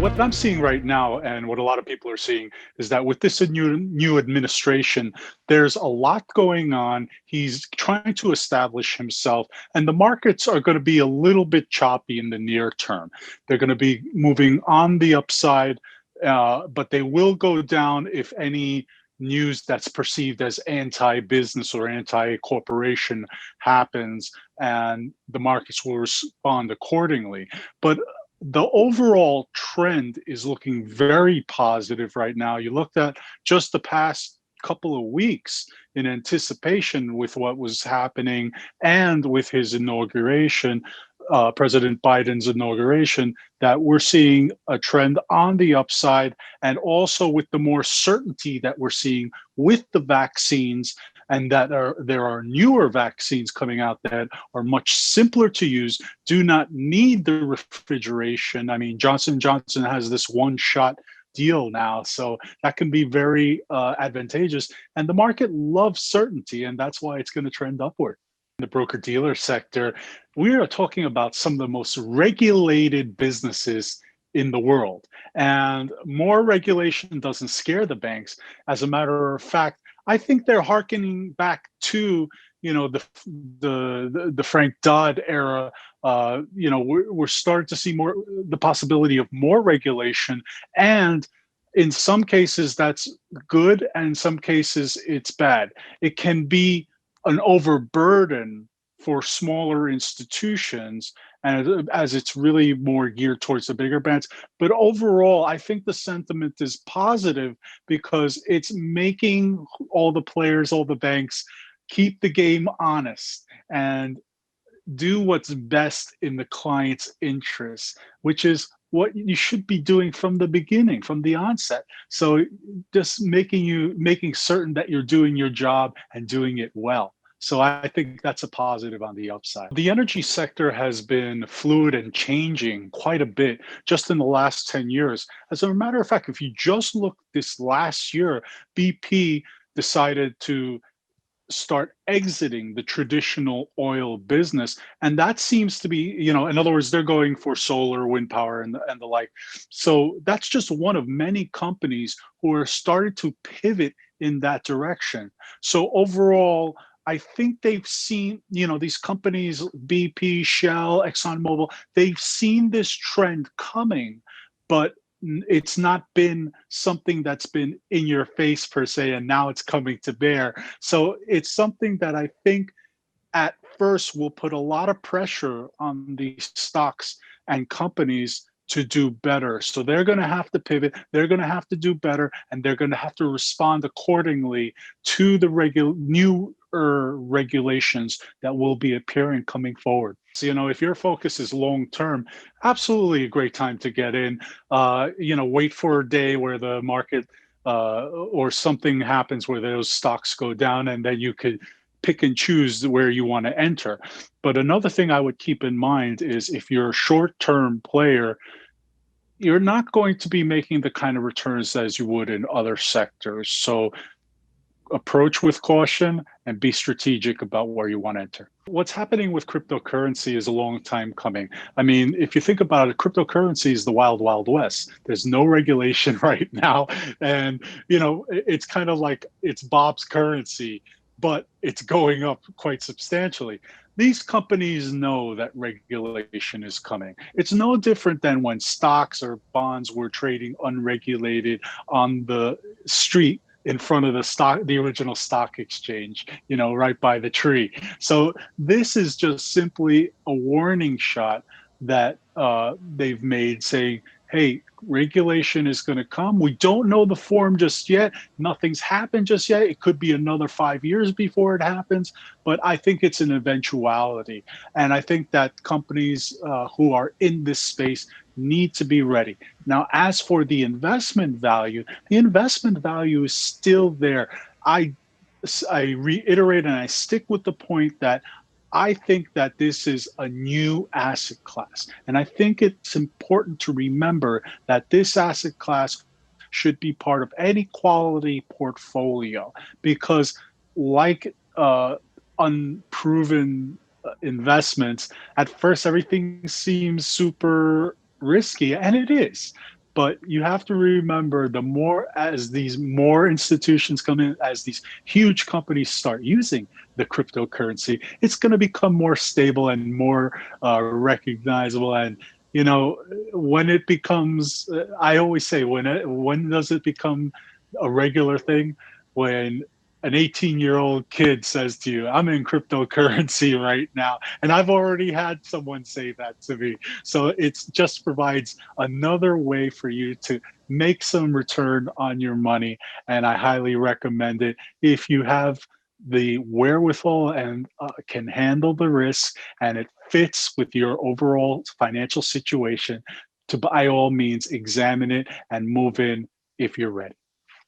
What I'm seeing right now, and what a lot of people are seeing, is that with this new administration, there's a lot going on. He's trying to establish himself, and the markets are going to be a little bit choppy in the near term. They're going to be moving on the upside, but they will go down if any news that's perceived as anti-business or anti-corporation happens, and the markets will respond accordingly. But the overall trend is looking very positive right now. You looked at just the past couple of weeks in anticipation with what was happening and with his inauguration, President Biden's inauguration, that we're seeing a trend on the upside, and also with the more certainty that we're seeing with the vaccines, and that there are newer vaccines coming out that are much simpler to use, do not need the refrigeration. I mean, Johnson Johnson has this one-shot deal now, so that can be very advantageous. And the market loves certainty, and that's why it's going to trend upward. In the broker-dealer sector, we are talking about some of the most regulated businesses in the world. And more regulation doesn't scare the banks. As a matter of fact, I think they're hearkening back to the Frank Dodd era. We're starting to see more the possibility of more regulation, and in some cases that's good, and in some cases it's bad. It can be an overburden for smaller institutions, and as it's really more geared towards the bigger banks. But overall, I think the sentiment is positive because it's making all the players, all the banks, keep the game honest and do what's best in the client's interests, which is what you should be doing from the beginning, from the onset. So just making certain that you're doing your job and doing it well. So I think that's a positive on the upside. The energy sector has been fluid and changing quite a bit just in the last 10 years. As a matter of fact, if you just look this last year, BP decided to start exiting the traditional oil business. And that seems to be, in other words, they're going for solar, wind power, and the like. So that's just one of many companies who are starting to pivot in that direction. So overall, I think they've seen, these companies, BP, Shell, ExxonMobil, they've seen this trend coming, but it's not been something that's been in your face per se, and now it's coming to bear. So it's something that I think at first will put a lot of pressure on these stocks and companies to do better. So they're going to have to pivot, they're going to have to do better, and they're going to have to respond accordingly to the newer regulations that will be appearing coming forward. So, if your focus is long term, absolutely a great time to get in. Wait for a day where the market or something happens where those stocks go down, and then you could pick and choose where you want to enter. But another thing I would keep in mind is if you're a short-term player, you're not going to be making the kind of returns as you would in other sectors. So approach with caution and be strategic about where you want to enter. What's happening with cryptocurrency is a long time coming. I mean, if you think about it, cryptocurrency is the wild, wild west. There's no regulation right now. And, it's kind of like it's Bob's currency, but it's going up quite substantially. These companies know that regulation is coming. It's no different than when stocks or bonds were trading unregulated on the street in front of the original stock exchange, right by the tree. So this is just simply a warning shot that they've made, saying, hey, regulation is going to come. We don't know the form just yet. Nothing's happened just yet. It could be another 5 years before it happens, but I think it's an eventuality. And I think that companies who are in this space need to be ready. Now, as for the investment value is still there. I reiterate and I stick with the point that I think that this is a new asset class. And I think it's important to remember that this asset class should be part of any quality portfolio, because like unproven investments, at first everything seems super risky, and it is. But you have to remember, the more as these more institutions come in, as these huge companies start using the cryptocurrency, it's going to become more stable and more recognizable. And you know, when it becomes, I always say, when does it become a regular thing? When an 18-year-old kid says to you, "I'm in cryptocurrency right now," and I've already had someone say that to me. So it just provides another way for you to make some return on your money. And I highly recommend it if you have the wherewithal and can handle the risk and it fits with your overall financial situation. To by all means examine it and move in if you're ready.